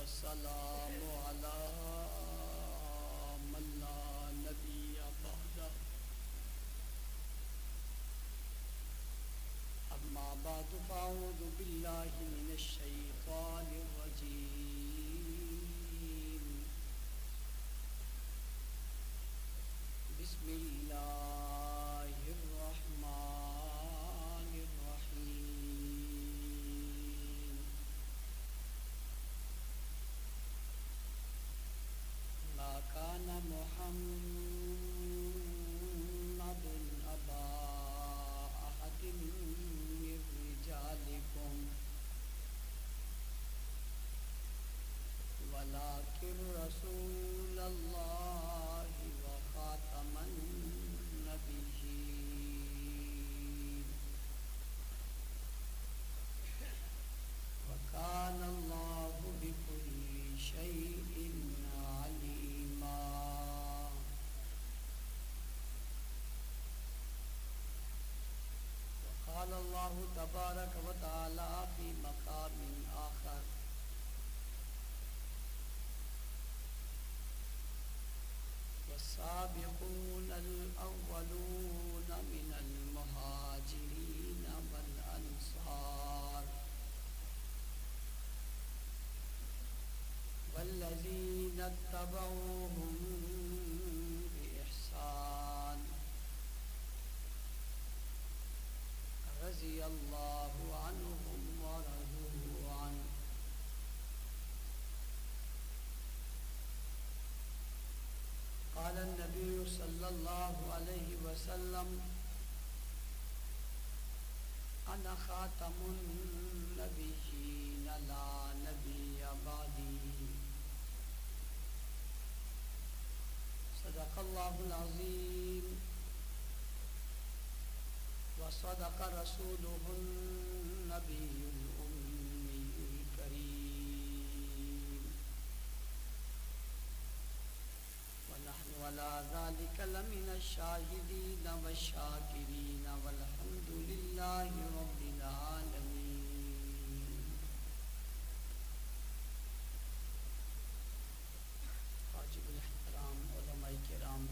والسلام على من لا نبي بعده أما بعد فأعوذ بالله من الشيطان الرجيم بسم الله الرحمن الرحيم ما كان محمد أبا أحد من رجالكم ولكن رسول الله وخاتم النبيين وكان الله بكل شيء عليما. وقال الله تبارك وتعالى في مقام آخر والسابقون الأولون من المهاجرين والأنصار والذين اتبعوهم بإحسان رضي الله عنهم ورضوا عنه قال النبي صلى الله عليه وسلم أنا خاتم النبيين لا نبي بعدي. صدق الله العظيم وصدق رسوله النبي الأمي الكريم ونحن على ذلك لمن الشاهدين والشاكرين والحمد لله رب العالمين. واجب الاحترام علماء کرام،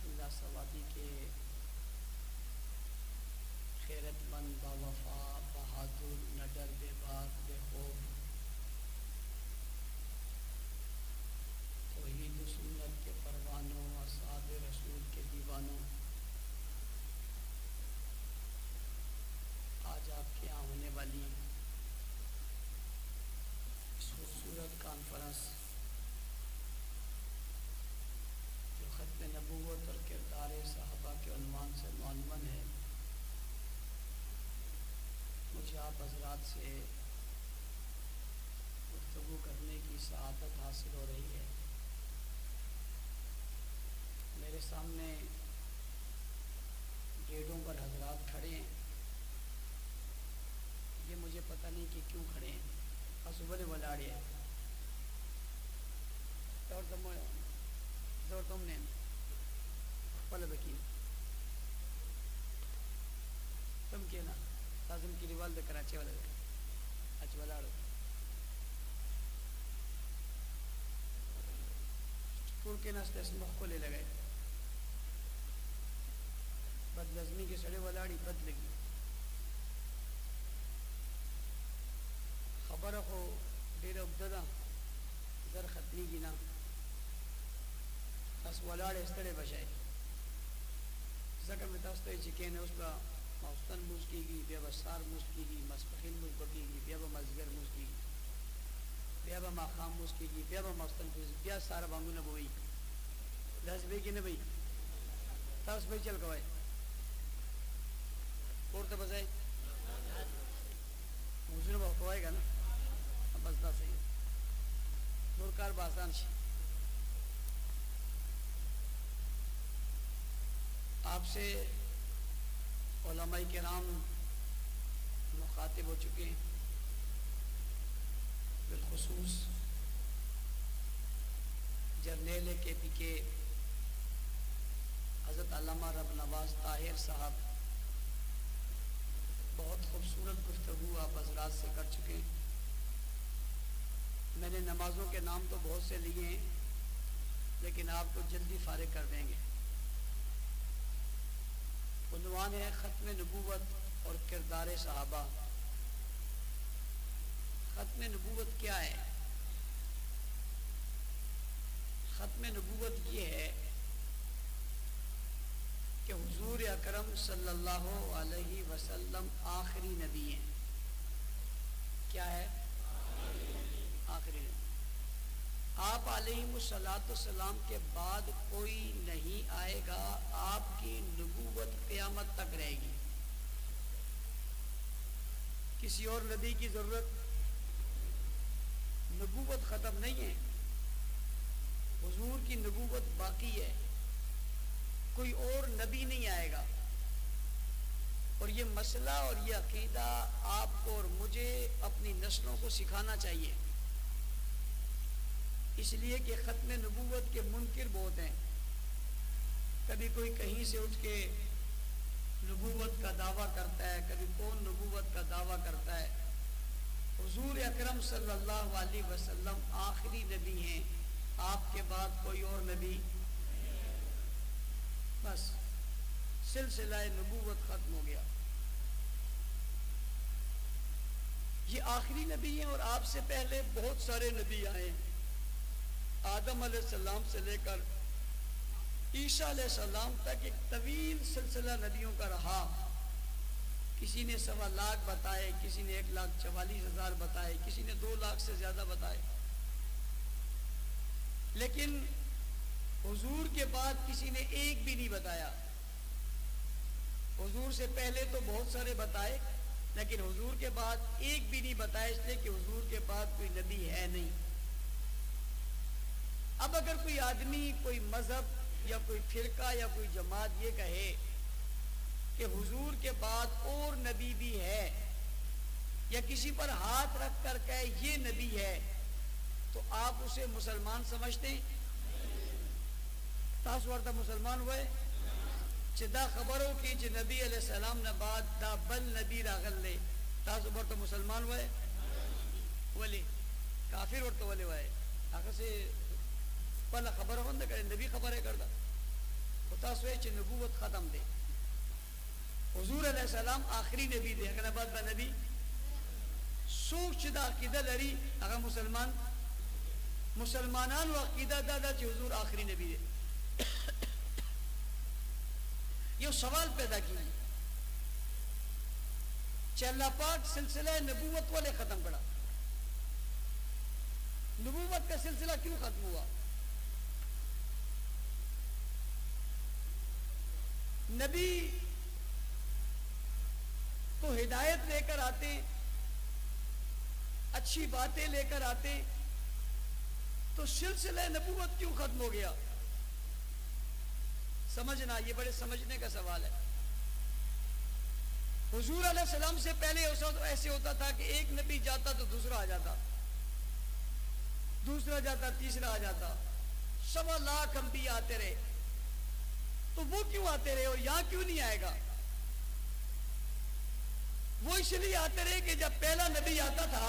اللہ سوادی کے خیرت مند، باوفا، بہادر، نڈر، بے باک، بے خوف، توحید و سنت کے پروانوں، اصحاب رسول کے دیوانوں، آج آپ کے یہاں ہونے والی اس خوبصورت کانفرنس جو ختم نبوت اور کردار صحابہ کے عنوان سے معلوم ہے، مجھے آپ حضرات سے گفتگو کرنے کی سعادت حاصل ہو رہی ہے۔ میرے سامنے گیٹوں پر حضرات کھڑے ہیں، یہ مجھے پتہ نہیں کہ کیوں کھڑے ہیں، بس بڑے ولاڑے ہیں زور تم نے پل بکی تم کے نا لازم کی ریوال دے کراچی والے اچ ولاڑو پور کے نسل اس مخ کو لے لگئے بد لازمی کے سڑے ولاڑی بد لگی خبر کو دیر ابتدا در ختمی کی نا بس ولاڑ اس طرح بچائے زکر میں تاستے چکے نے اس کا موستن موز کی گی، بیا بسار موز کی گی، مسپخین موز بکی گی، بیا مزگر موز کی گی، بیا ماخام موز کی گی، بیا موستن موز بیا سارا بانگو نہ بوئی دس بے کی نہ بھئی تاس بھئی چل گوائے پورتا بزائے موزن بہت ہوئے گا نا بس دا صحیح نورکار باسان شی آپ سے علماء کرام مخاطب ہو چکے ہیں، بالخصوص جرنیل کے پی کے حضرت علامہ رب نواز طاہر صاحب بہت خوبصورت گفتگو آپ حضرات سے کر چکے ہیں. میں نے نمازوں کے نام تو بہت سے لیے ہیں لیکن آپ کو جلدی فارغ کر دیں گے. عنوان ہے ختم نبوت اور کردار صحابہ. ختم نبوت کیا ہے؟ ختم نبوت یہ ہے کہ حضور اکرم صلی اللہ علیہ وسلم آخری نبی ہیں. کیا ہے؟ آخری نبی. آپ علیہ الصلوۃ والسلام کے بعد کوئی نہیں آئے گا. آپ کی نبوت قیامت تک رہے گی. کسی اور نبی کی ضرورت. نبوت ختم نہیں ہے. حضور کی نبوت باقی ہے. کوئی اور نبی نہیں آئے گا. اور یہ مسئلہ اور یہ عقیدہ آپ کو اور مجھے اپنی نسلوں کو سکھانا چاہیے. اس لیے کہ ختم نبوت کے منکر بہت ہیں. کبھی کوئی کہیں سے اٹھ کے نبوت کا دعویٰ کرتا ہے, کبھی کون نبوت کا دعویٰ کرتا ہے. حضور اکرم صلی اللہ علیہ وسلم آخری نبی ہیں. آپ کے بعد کوئی اور نبی. بس سلسلہ نبوت ختم ہو گیا. یہ آخری نبی ہیں اور آپ سے پہلے بہت سارے نبی آئے ہیں. آدم علیہ السلام سے لے کر عیسیٰ علیہ السلام تک ایک طویل سلسلہ نبیوں کا رہا. کسی نے 1.25 لاکھ بتائے, کسی نے 1,44,000 بتائے, کسی نے 2 لاکھ سے زیادہ بتائے. لیکن حضور کے بعد کسی نے ایک بھی نہیں بتایا. حضور سے پہلے تو بہت سارے بتائے لیکن حضور کے بعد ایک بھی نہیں بتایا, اس لیے کہ حضور کے بعد کوئی نبی ہے نہیں. اب اگر کوئی آدمی, کوئی مذہب یا کوئی فرقہ یا کوئی جماعت یہ کہے کہ حضور کے بعد اور نبی بھی ہے, یا کسی پر ہاتھ رکھ کر کہے یہ نبی ہے, تو آپ اسے مسلمان سمجھتے ہیں؟ تاسو ورته مسلمان ہوئے چې دا خبرو کې چې نبی علیہ السلام نه بعد دا بل نبی راغلی, تاسو ورته مسلمان ہوئے؟ ولی کافر ورته ولی وای هغه سه پله خبره ونه کړي, نبی خبره کړدا. او تاسو یې چې نبوت ختم دی. حضور علیہ السلام آخری نبی دی, هغه نه بعد به نبی. څوک چې دا عقیده لري هغه مسلمانانو عقیده دا ده چې حضور آخری نبی دی. یہ سوال پیدا کی کہ اللہ پاک سلسلہ نبوت والے ختم پڑا. نبوت کا سلسلہ کیوں ختم ہوا؟ نبی تو ہدایت لے کر آتے, اچھی باتیں لے کر آتے, تو سلسلہ نبوت کیوں ختم ہو گیا؟ سمجھنا, یہ بڑے سمجھنے کا سوال ہے. حضور علیہ السلام سے پہلے ایسے ہوتا تھا کہ ایک نبی جاتا تو دوسرا آ جاتا, دوسرا جاتا تیسرا آ جاتا. 1.25 لاکھ انبیاء آتے رہے. تو وہ کیوں آتے رہے اور یہاں کیوں نہیں آئے گا؟ وہ اس لیے آتے رہے کہ جب پہلا نبی آتا تھا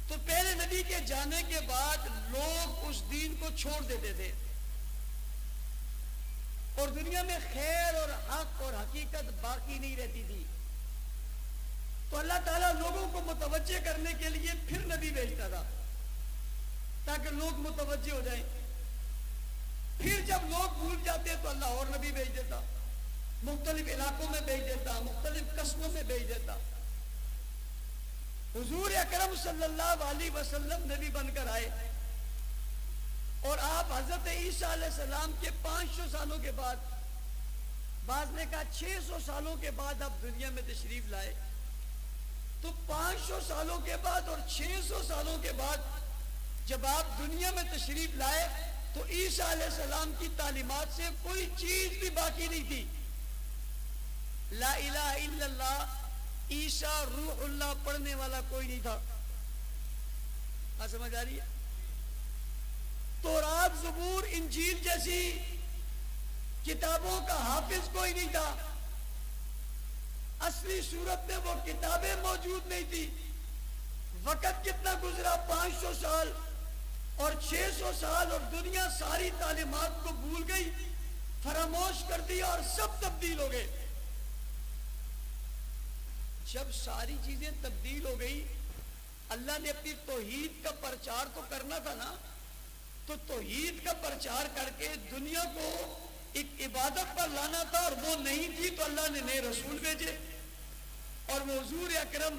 تو پہلے نبی کے جانے کے بعد لوگ اس دین کو چھوڑ دیتے تھے اور دنیا میں خیر اور حق اور حقیقت باقی نہیں رہتی تھی. تو اللہ تعالیٰ لوگوں کو متوجہ کرنے کے لیے پھر نبی بھیجتا تھا تاکہ لوگ متوجہ ہو جائیں. پھر جب لوگ بھول جاتے تو اللہ اور نبی بھیج دیتا, مختلف علاقوں میں بھیج دیتا, مختلف قصبوں میں بھیج دیتا. حضور اکرم صلی اللہ علیہ وسلم نبی بن کر آئے اور آپ حضرت عیسیٰ علیہ السلام کے 500 سالوں کے بعد, بعض نے کہا 600 سالوں کے بعد آپ دنیا میں تشریف لائے. تو 500 سالوں کے بعد اور 600 سالوں کے بعد جب آپ دنیا میں تشریف لائے تو عیسیٰ علیہ السلام کی تعلیمات سے کوئی چیز بھی باقی نہیں تھی. لا الہ الا اللہ, عیسیٰ روح اللہ پڑھنے والا کوئی نہیں تھا. آپ سمجھ آ رہی ہے؟ تورات, زبور, انجیل جیسی کتابوں کا حافظ کوئی نہیں تھا. اصلی صورت میں وہ کتابیں موجود نہیں تھی. وقت کتنا گزرا؟ 500 سال اور 600 سال، اور دنیا ساری تعلیمات کو بھول گئی، فراموش کر دیا اور سب تبدیل ہو گئے. جب ساری چیزیں تبدیل ہو گئی، اللہ نے اپنی توحید کا پرچار تو کرنا تھا نا، تو توحید کا پرچار کر کے دنیا کو ایک عبادت پر لانا تھا، اور وہ نہیں تھی تو اللہ نے نئے رسول بھیجے اور وہ حضور اکرم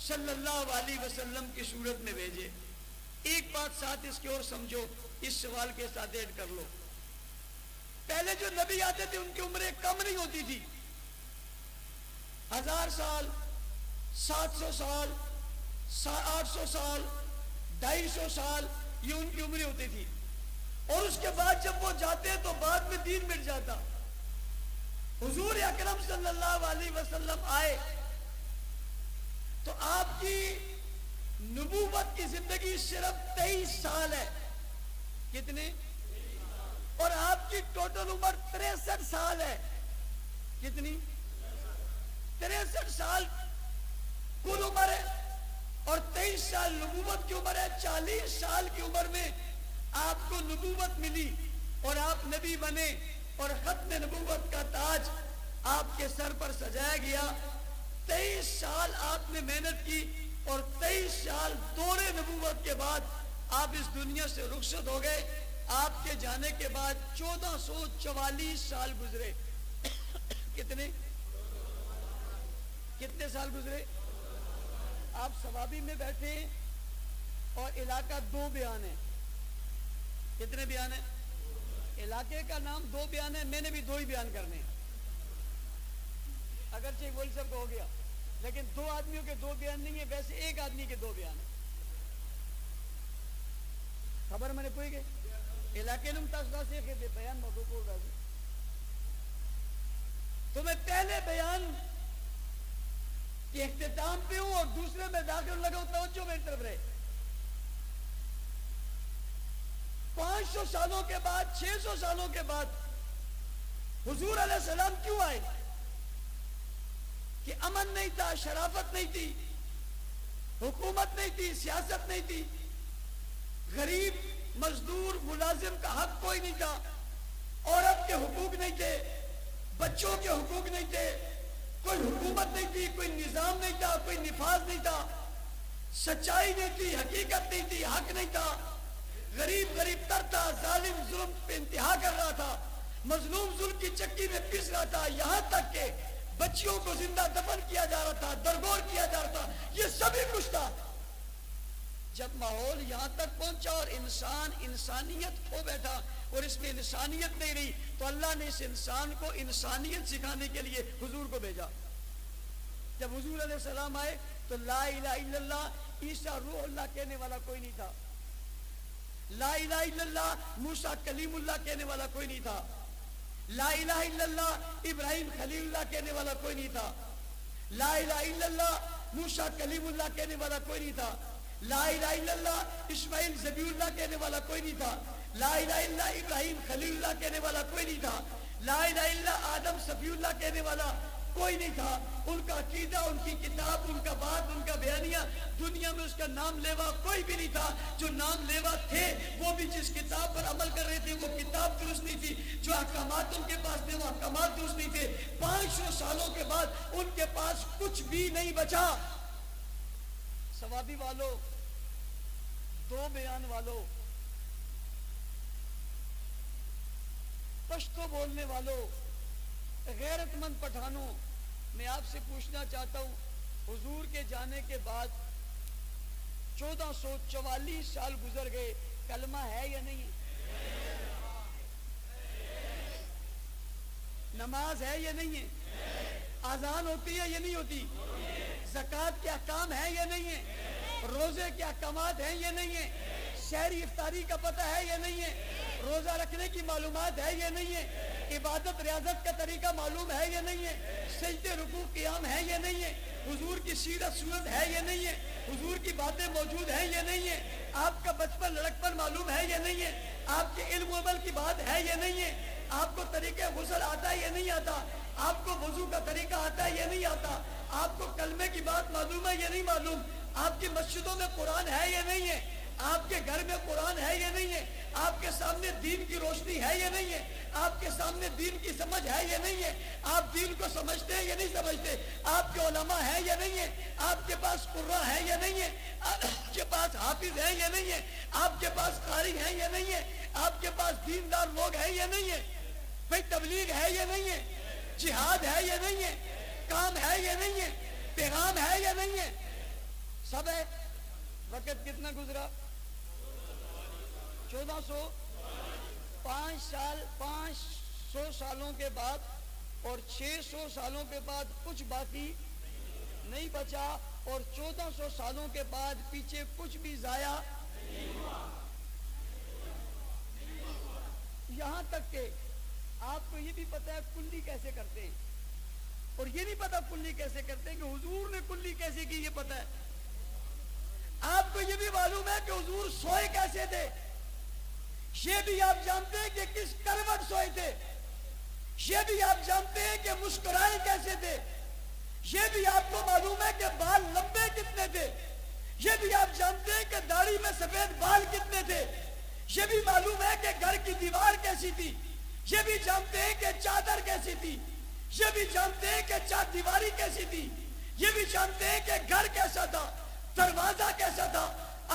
صلی اللہ علیہ وسلم کی صورت میں بھیجے. ایک بات ساتھ اس کی اور سمجھو، اس سوال کے ساتھ ایڈ کر لو. پہلے جو نبی آتے تھے ان کی عمریں کم نہیں ہوتی تھی، 1000 سال، 700 سال، 800 سال، 250 سال، یہ ان کی عمریں ہوتی تھی. اور اس کے بعد جب وہ جاتے تو بعد میں دین مٹ جاتا. حضور اکرم صلی اللہ علیہ وسلم آئے تو آپ کی نبوت کی زندگی صرف 23 سال ہے. کتنے؟ اور آپ کی ٹوٹل عمر 63 سال ہے. کتنی؟ 63 سال کل عمر ہے، اور 23 سال نبوت کی عمر ہے. 40 سال کی عمر میں آپ کو نبوت ملی اور آپ نبی بنے، اور ختم نبوت کا تاج آپ کے سر پر سجایا گیا. 23 سال آپ نے محنت کی، اور 23 سال دور نبوت کے بعد آپ اس دنیا سے رخصت ہو گئے. آپ کے جانے کے بعد 1444 سال گزرے. کتنے سال گزرے؟ آپ ثوابی میں بیٹھے ہیں اور علاقہ 2 بیان ہے. کتنے بیان ہیں؟ علاقے کا نام 2 بیان ہے. میں نے بھی 2 ہی بیان کرنے ہیں، اگرچہ گول سب کو ہو گیا، لیکن 2 آدمیوں کے 2 بیان نہیں ہے، ویسے ایک آدمی کے 2 بیان ہیں. خبر میں نے کوئی گئے علاقے نم تاسدہ سے کہ بیان موضوع کو رہا. تو میں پہلے بیان کے اختتام پہ ہوں اور دوسرے میں داخل لگاؤں. توجہ میری طرف رہے. 500 سالوں کے بعد، 600 سالوں کے بعد حضور علیہ السلام کیوں آئے؟ کہ امن نہیں تھا، شرافت نہیں تھی، حکومت نہیں تھی، سیاست نہیں تھی، غریب، مزدور، ملازم کا حق کوئی نہیں تھا، عورت کے حقوق نہیں تھے، بچوں کے حقوق نہیں تھے، کوئی حکومت نہیں تھی، کوئی نظام نہیں تھا، کوئی نفاذ نہیں تھا، سچائی نہیں تھی، حقیقت نہیں تھی، حق نہیں تھا. غریب تر تھا، ظالم ظلم پہ انتہا کر رہا تھا، مظلوم ظلم کی چکی میں پس رہا تھا، یہاں تک کہ بچیوں کو زندہ دفن کیا جا رہا تھا، درگور کیا جا رہا تھا. یہ سبھی کچھ تھا. جب ماحول یہاں تک پہنچا اور انسانیت کھو بیٹھا اور اس میں انسانیت نہیں رہی، تو اللہ نے اس انسان کو انسانیت سکھانے کے لیے حضور کو بھیجا. جب حضور علیہ السلام آئے تو لا الہ الا اللہ عیسیٰ روح اللہ کہنے والا کوئی نہیں تھا. لا الہ الا اللہ موسیٰ کلیم اللہ کہنے والا کوئی نہیں تھا. لا الہ الا اللہ ابراہیم خلیل اللہ کہنے والا کوئی نہیں تھا. لا الہ الا اللہ موسیٰ کلیم اللہ کہنے والا کوئی نہیں تھا. لا الہ الا اللہ اسماعیل ذبیح اللہ کہنے والا کوئی نہیں تھا. لا الہ الا اللہ ابراہیم خلیل اللہ کہنے والا کوئی نہیں تھا. لا الہ الا اللہ آدم صفی اللہ کہنے والا کوئی نہیں تھا. ان کا عقیدہ، ان کی کتاب، ان کا بات، ان کا بیانیہ، دنیا میں اس کا نام لیوا کوئی بھی نہیں تھا. جو نام لیوا تھے وہ بھی جس کتاب پر عمل کر رہے تھے وہ کتاب درست نہیں تھی. جو احکامات ان کے پاس تھے وہ احکامات درست نہیں تھے. 500 سالوں کے بعد ان کے پاس کچھ بھی نہیں بچا. ثوابی والوں، 2 بیان والوں، پشتو بولنے والوں، غیرت مند پٹھانوں، میں آپ سے پوچھنا چاہتا ہوں، حضور کے جانے کے بعد 1444 سال گزر گئے، کلمہ ہے یا نہیں ہے؟ نماز ہے یا نہیں ہے؟ اذان ہوتی ہے یا نہیں ہوتی؟ زکوٰۃ کے احکام ہیں یا نہیں ہے؟ روزے کے احکامات ہیں یا نہیں ہے؟ شہری افطاری کا پتہ ہے یا نہیں ہے؟ روزہ رکھنے کی معلومات ہے یا نہیں ہے؟ عبادت ریاضت کا طریقہ معلوم ہے یا نہیں ہے؟ سجدے رکوع قیام ہے یا نہیں ہے؟ حضور کی سیرت صورت ہے یا نہیں ہے؟ حضور کی باتیں موجود ہیں یا نہیں ہے؟ آپ کا بچپن لڑکپن معلوم ہے یا نہیں ہے؟ آپ کے علم و عمل کی بات ہے یا نہیں ہے؟ آپ کو طریقہ غسل آتا ہے یا نہیں آتا؟ آپ کو وضو کا طریقہ آتا ہے یہ نہیں آتا، آپ کو کلمے کی بات معلوم ہے یہ نہیں معلوم، آپ کی مسجدوں میں قرآن ہے یہ نہیں ہے، آپ کے گھر میں قرآن ہے یہ نہیں ہے، آپ کے سامنے دین کی روشنی ہے یہ نہیں ہے، آپ کے سامنے دین کی سمجھ ہے یہ نہیں ہے، آپ دین کو سمجھتے ہیں یہ نہیں سمجھتے، آپ کے علماء ہے یا نہیں ہے، آپ کے پاس قرآ ہے یا نہیں ہے، آپ کے پاس حافظ ہے یا نہیں ہے، آپ کے پاس قاری ہے یا نہیں ہے، آپ کے پاس دیندار لوگ ہیں یا نہیں ہے، بھئی تبلیغ ہے یا نہیں ہے، جہاد ہے یا نہیں ہے، کام ہے یا نہیں ہے، پیغام ہے یا نہیں ہے، سب ہے۔ وقت کتنا گزرا؟ 1400 500 سالوں کے بعد اور 600 سالوں کے بعد کچھ باقی نہیں بچا، اور 1400 سالوں کے بعد پیچھے کچھ بھی ضائع یہاں تک کہ آپ کو یہ بھی پتا ہے کلی کیسے کرتے ہیں، اور یہ نہیں پتا کلی کیسے کرتے ہیں کہ حضور نے کلی کیسے کی، یہ پتا ہے۔ آپ کو یہ بھی معلوم ہے کہ حضور سوئے کیسے تھے، یہ بھی آپ جانتے ہیں کہ کس کروٹ سوئے تھے، یہ بھی آپ جانتے ہیں کہ مسکرائے کیسے تھے، یہ بھی آپ کو معلوم ہے کہ بال لمبے کتنے تھے، یہ بھی آپ جانتے ہیں کہ داڑھی میں سفید بال کتنے تھے، یہ بھی معلوم ہے کہ گھر کی دیوار کیسی تھی، یہ بھی جانتے ہیں کہ چادر کیسی تھی، یہ بھی جانتے ہیں کہ چار دیواری کیسی تھی، یہ بھی جانتے ہیں کہ گھر کیسا تھا، دروازہ کیسا تھا،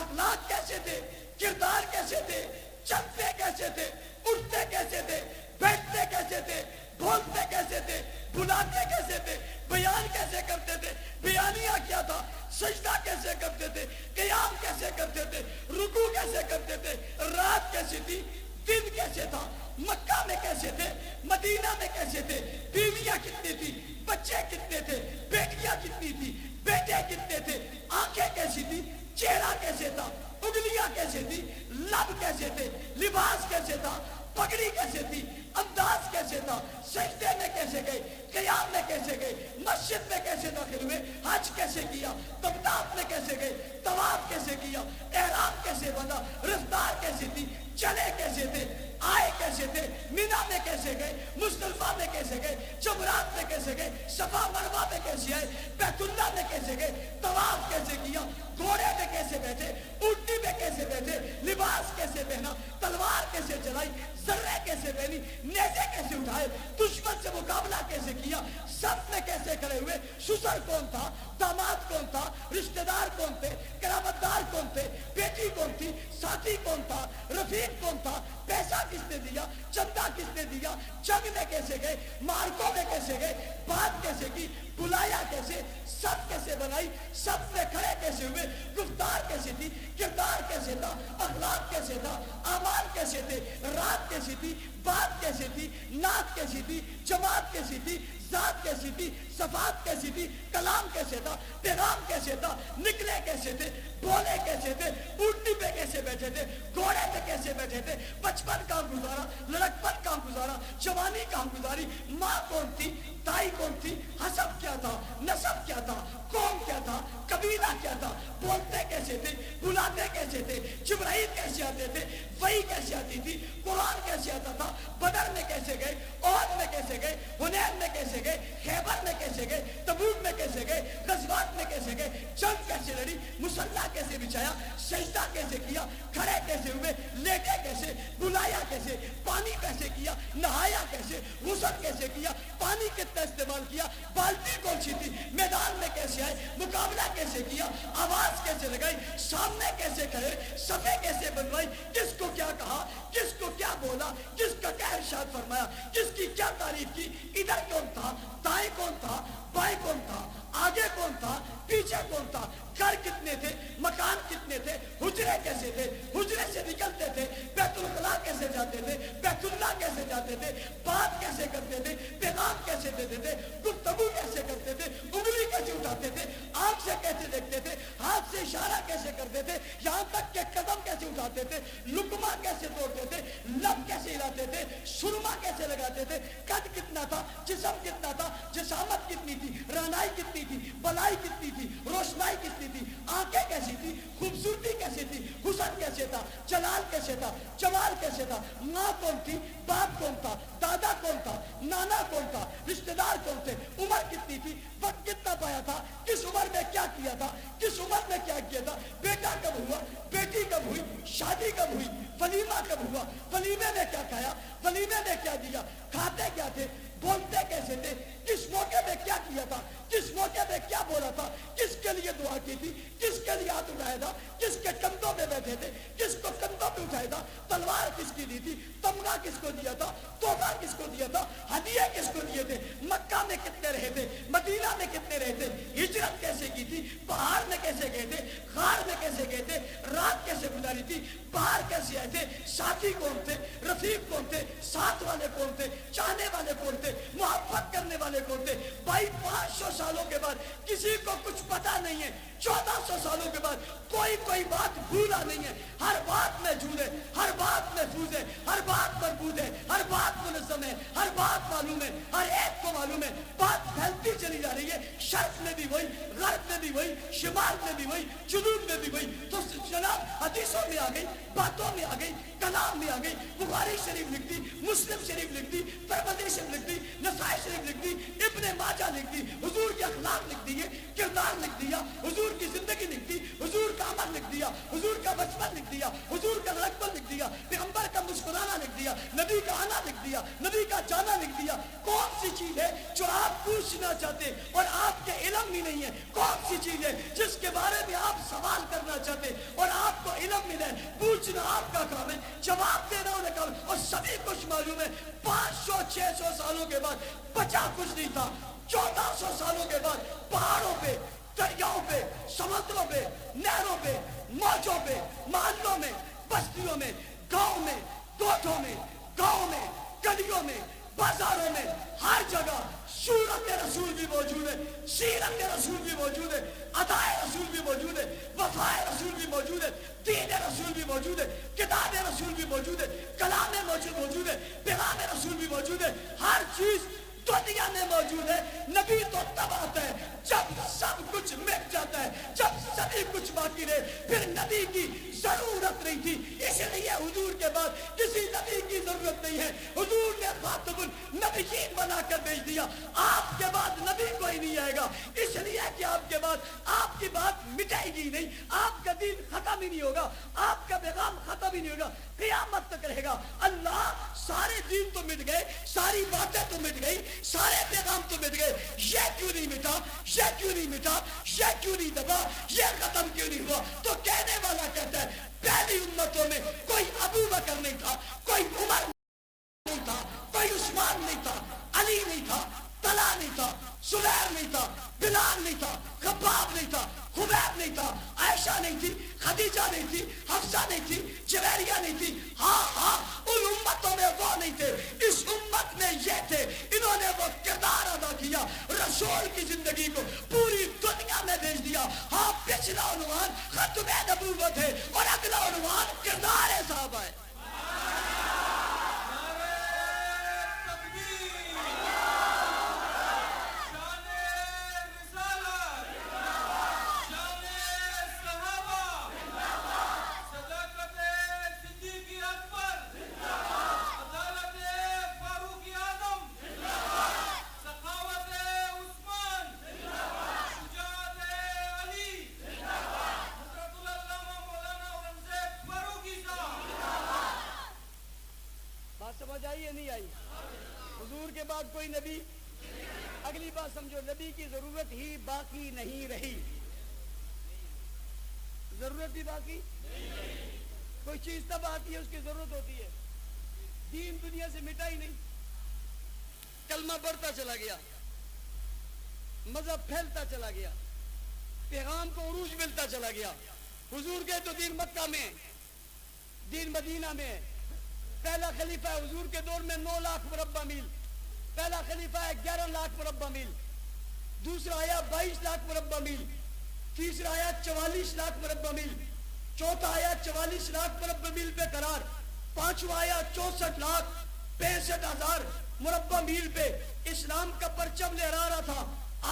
اخلاق کیسے تھے، کردار کیسے تھے، چلتے کیسے تھے، اٹھتے کیسے تھے، بیٹھتے کیسے تھے، بولتے کیسے تھے، بلاتے کیسے تھے، بیان کیسے کرتے تھے، بیانیہ کیا تھا، سجدہ کیسے کرتے تھے، قیام کیسے کرتے تھے، رکوع کیسے کرتے تھے، رات کیسی تھی، دن کیسے تھا، مکہ میں کیسے تھے، مدینہ میں کیسے تھے، بیویاں کتنی تھی، بچے کتنے تھے، بیٹیاں کتنی تھی، بیٹے کتنے تھے، آنکھیں کیسی تھی، چہرہ کیسے تھا، انگلیاں کیسے تھی، لب کیسے تھے، لباس کیسے تھا، پگڑی کیسے تھی، انداز کیسے تھا، سجدے میں کیسے گئے، قیام میں کیسے گئے، مسجد میں کیسے داخل ہوئے، حج کیسے کیا، طواف میں کیسے گئے، طواف کیسے کیا، احرام کیسے بنا، رفتار کیسے تھی، چلے کیسے تھے، آئے کیسے تھے، مینا میں کیسے گئے، مزدلفہ میں کیسے گئے، جمرات میں کیسے گئے، صفا مروہ میں کیسے آئے، بیت اللہ میں کیسے گئے، طواف کیسے کیا، گھوڑے میں کیسے بیٹھے، اونٹنی میں کیسے بیٹھے، لباس کیسے پہنا، تلوار کیسے چلائی، ذرے کیسے پہنی، نیزے کیسے اٹھائے، دشمن سے مقابلہ کیسے کیا، صف میں کیسے کھڑے ہوئے، سسر کون تھا، داماد کون تھا، رشتہ دار کون تھے، قرابت دار کون تھے، بیٹی کون تھی، ساتھی کون تھا، رفیق کون تھا، پیسہ کس نے دیا، چندہ کس نے دیا، جنگ میں کیسے گئے، مارکوں میں کیسے گئے، بات کیسے کی، بلایا کیسے، سب کیسے بنائی، سب میں کھڑے کیسے ہوئے، گفتار کیسے تھی، کردار کیسے تھا، اخلاق کیسے تھا، اعمال کیسے تھے، رات کیسی تھی، بات کیسی تھی، نعت کیسی تھی، جماعت کیسی تھی، ذات کیسی تھی، صفات کیسی تھی، کلام کیسے تھا، پیغام کیسے تھا، نکلے کیسے تھے، بولے کیسے تھے، اونٹنی پہ کیسے بیٹھے تھے، گھوڑے پہ کیسے بیٹھے تھے، بچپن کہاں گزارا، لڑکپن کہاں گزارا، جوانی کہاں گزاری، ماں کون تھی، دائی کون تھی، حسب کیا تھا، نسب کیا تھا، قوم کیا تھا، قبیلہ کیا تھا، بولتے کیسے تھے، بلاتے کیسے تھے، جبرائیل کیسے آتے تھے، وحی کیسے آتی تھی، قرآن کیسے آتا تھا، بدر میں کیسے گئے، احد میں کیسے گئے، حنین میں کیسے گئے، خیبر میں کیسے گئے، تبوک میں کیسے گئے، غزوات میں کیسے گئے، جنگ کیسے لڑی، مصلح کیسے بچھایا، سجدہ کیسے کیا، کھڑے کیسے ہوئے، لیٹے کیسے، بلایا کیسے، پانی کیسے کیا، نہایا کیسے، غسل کیسے کیا، پانی کتنا استعمال کیا، بالٹی کون سی تھی، میدان میں کیسے آئے، مقابلہ کیسے کیا، آواز کیسے لگائی، سامنے کیسے کھڑے، صفے کیسے بنوائی، کس کو کیا کہا، کس کو کیا بولا، کس کا کیا ارشاد فرمایا، کس کی کیا تعریف کی، ادھر کون تھا، دائیں کون تھا، بائیں کون تھا، آگے کون تھا، پیچھے کون تھا، گھر کتنے تھے، مکان کتنے تھے، حجرے کیسے تھے، حجرے سے نکلتے تھے، بیت الخلاء کیسے جاتے تھے، بیت اللہ کیسے جاتے تھے، بات کیسے کرتے تھے، پیغام کیسے دیتے تھے، گفتگو کیسے کرتے تھے، انگلی کیسے اٹھاتے تھے، آنکھ سے کیسے دیکھتے تھے، ہاتھ سے اشارہ کیسے کرتے تھے، یہاں تک کہ قدم کیسے اٹھاتے تھے، لقمہ کیسے توڑتے تھے، لب کیسے ہلاتے تھے، سرما کیسے لگاتے تھے، قد کتنا تھا، جسم کتنا تھا، جسامت کتنی تھی، رانائی کتنی تھی، بلائی کتنی تھی، روشنائی کتنی تھی، آنکھیں کیسی تھی، خوبصورتی کیسی تھی، حسن کیسے تھا، جلال کیسے تھا، جمال کیسے تھا، ماں کون تھی، باپ کون تھا، دادا کون تھا، نانا کون تھا، رشتہ دار کون تھے، عمر کتنی تھی، وقت کتنا پایا تھا، کس عمر میں کیا کیا تھا، کس عمر میں کیا کیا تھا، بیٹا کب ہوا، بیٹی کب ہوئی، شادی کب ہوئی، ولیمہ کب ہوا، ولیمے میں کیا کھایا، ولیمے میں کیا دیا، کھاتے کیا تھے، بولتے کیسے تھے، کس موقع میں کیا کیا تھا، کس موقع میں کیا بولا تھا، کس کے لیے دعا کی تھی، کس کے لیے ہاتھ اٹھایا تھا، کس کے کندھوں میں بیٹھے تھے، کس کو کندھوں پہ اٹھایا تھا، تلوار کس کی دی تھی، تمغہ کس کو دیا تھا، تحفہ کس کو دیا تھا، ہدیے کس کو دیے تھے، مکہ میں کتنے رہے تھے، مدینہ میں کتنے رہے تھے، ہجرت کیسے کی تھی، پہاڑ میں کیسے گئے تھے، غار میں کیسے گئے تھے، رات کیسے گزاری تھی، باہر کیسے آئے تھے، ساتھی کون تھے، رفیق کون تھے، ساتھ والے کون تھے، چاہنے والے کون تھے، محبت کرنے والے کون تھے۔ بھائی 500 سالوں کے بعد کسی کو کچھ پتا نہیں ہے، 1400 سالوں کے بعد کوئی بات بھولا نہیں ہے، ہر بات موجود ہے، ہر بات محفوظ ہے، ہر بات مربوط ہے، ہر بات منظم ہے، ہر بات معلوم ہے، ہر ایک کو معلوم ہے، بات پھیلتی چلی جا رہی ہے، شرق میں بھی وہی، غرب میں بھی وہی، شمال میں بھی وہی، جنوب میں بھی وہی۔ تو جناب حدیثوں میں آ گئی، باتوں میں آ گئی، کلام میں آ گئی، بخاری شریف لکھ دی، مسلم شریف لکھ دی، ترمذی شریف لکھ دی، نسائی شریف لکھ دی، ابن ماجہ لکھ دی، حضور کے اخلاق لکھ دیے، کردار لکھ دیا، حضور کی زندگی لکھ دی، حضور کا عمل لکھ دیا، حضور کا بچپن لکھ دیا، حضور کا لقب لکھ دیا، پیغمبر کا مسکرانا لکھ دیا، نبی کا آنا لکھ دیا، نبی کا جانا لکھ دیا۔ کون سی چیز ہے جو آپ پوچھنا چاہتے اور آپ کے علم بھی نہیں ہے؟ کون سی چیز ہے جس کے بارے میں آپ سوال کرنا چاہتے اور آپ کو علم ملے؟ پوچھنا آپ کا کام ہے، جواب دینا انہیں کام ہے، اور سبھی کچھ معلوم ہے۔ 500-600 سالوں کے بعد بچا کچھ نہیں تھا۔ 1400 سالوں کے بعد پہاڑوں پہ، دریاؤں پہ، سمندروں پہ، نہروں پہ، موجوں پہ، محلوں میں، بستیوں میں، گاؤں میں، کوٹھوں میں، گاؤں میں، گلیوں میں، بازاروں میں، ہر جگہ صورت رسول بھی موجود ہے، سیرت رسول بھی موجود ہے، ادائے رسول بھی موجود ہے، وفائے رسول بھی موجود ہے، دین رسول بھی موجود ہے، کتاب رسول بھی موجود ہے، کلام موجود ہے، پیغام رسول بھی موجود ہے۔ ہر چیز دنیا میں موجود ہے۔ نبی تو تب آتا ہے جب سب کچھ مٹ جاتا ہے، جب سبھی کچھ باقی رہے۔ پھر نبی کی ضرورت نہیں تھی، اس لیے حضور کے بعد کسی نبی کی ضرورت نہیں ہے۔ حضور نے خاتم النبیین بنا کر بھیج دیا، آپ کے بعد نبی کوئی نہیں آئے گا، اس لیے کہ آپ کے بعد آپ کی بات مٹائے گی نہیں، آپ کا دین ختم ہی نہیں ہوگا، آپ کا پیغام ختم ہی نہیں ہوگا، قیامت تک رہے گا۔ اللہ سارے دین تو مٹ گئے، ساری باتیں تو مٹ گئی، سارے پیغام تو مٹ گئے، یہ کیوں نہیں مٹا، یہ کیوں نہیں مٹا، یہ کیوں نہیں دبا، یہ ختم کیوں نہیں ہوا؟ تو کہنے والا کہتا ہے پہلی امتوں میں کوئی ابو بکر نہیں تھا، کوئی عمر نہیں تھا، کوئی عثمان نہیں تھا، علی نہیں تھا، طلحہ نہیں تھا، زبیر نہیں تھا، بلال نہیں تھا، خباب نہیں تھا، خبیب نہیں تھا، عائشہ نہیں تھی، خدیجہ نہیں تھی، حفصہ نہیں تھی، جویریہ نہیں تھی۔ ہاں ان امتوں میں وہ نہیں تھے، اس امت میں یہ تھے، انہوں نے وہ کردار ادا کیا، رسول کی زندگی کو پوری دنیا میں بھیج دیا۔ ہاں پچھلا عنوان ختم نبوت ہے اور اگلا عنوان کردار صحابہ ہے۔ سمجھ آئی یا نہیں آئی؟ حضور کے بعد کوئی نبی؟ اگلی بات سمجھو، نبی کی ضرورت ہی باقی نہیں رہی۔ ضرورت ہی باقی کوئی چیز تب آتی ہے اس کی ضرورت ہوتی ہے۔ دین دنیا سے مٹا ہی نہیں، کلمہ بڑھتا چلا گیا، مذہب پھیلتا چلا گیا، پیغام کو عروج ملتا چلا گیا۔ حضور کے تو دین مکہ میں، دین مدینہ میں۔ پہلا خلیفہ حضور کے دور میں 9 لاکھ مربع میل، پہلا خلیفہ ہے 11 لاکھ مربع میل، دوسرا آیا 22 لاکھ مربع میل، تیسرا آیا 44 لاکھ مربع میل، چوتھا آیا 44 لاکھ مربع میل پہ قرار، پانچواں آیا 64 لاکھ 65 ہزار مربع میل پہ اسلام کا پرچم لہرا رہا تھا۔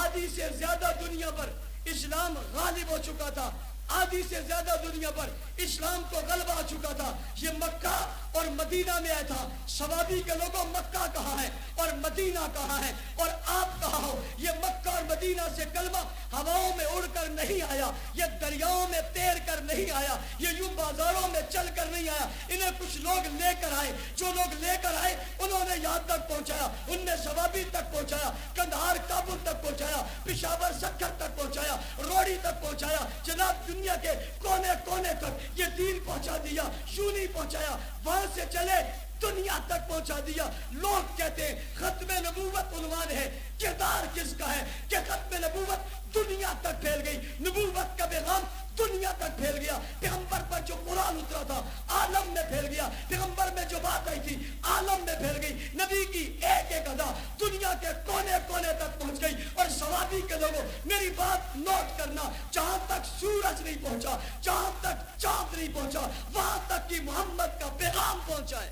آدھی سے زیادہ دنیا پر اسلام غالب ہو چکا تھا، آدھی سے زیادہ دنیا پر اسلام کو غلبہ آ چکا تھا. یہ مکہ اور مدینہ میں آیا تھا. صوابی کے لوگوں مکہ کہاں ہے اور مدینہ کہاں ہے اور آپ کہاں ہو؟ یہ مکہ اور مدینہ سے کلمہ ہواؤں میں اڑ کر نہیں آیا, یہ دریاؤں میں تیر کر نہیں آیا, یہ یوں بازاروں میں چل کر نہیں آیا. انہیں کچھ لوگ لے کر آئے. جو لوگ لے کر آئے انہوں نے یہاں تک پہنچایا. ان نے صوابی تک پہنچایا, کندہار کابل تک پہنچایا, پشاور سکھر تک پہنچایا, روڑی تک پہنچایا. جناب دنیا کے کونے کونے تک یہ دین پہنچا دیا. یوں نہیں پہنچایا, وہاں سے چلے دنیا تک پہنچا دیا. لوگ کہتے ہیں ختم نبوت عنوان ہے, کردار کس کا ہے کہ ختم نبوت دنیا تک پھیل گئی, نبوت کا پیغام دنیا تک پھیل گیا. پیغمبر پر جو قرآن اترا تھا عالم میں پھیل گیا. پیغمبر میں جو بات آئی تھی عالم میں پھیل گئی. نبی کی ایک ایک ادا دنیا کے کونے کونے تک پہنچ گئی. اور صوابی کے لوگوں میری بات نوٹ کرنا, جہاں تک سورج نہیں پہنچا, جہاں تک چاند نہیں پہنچا, وہاں تک کہ محمد کا پیغام پہنچا ہے.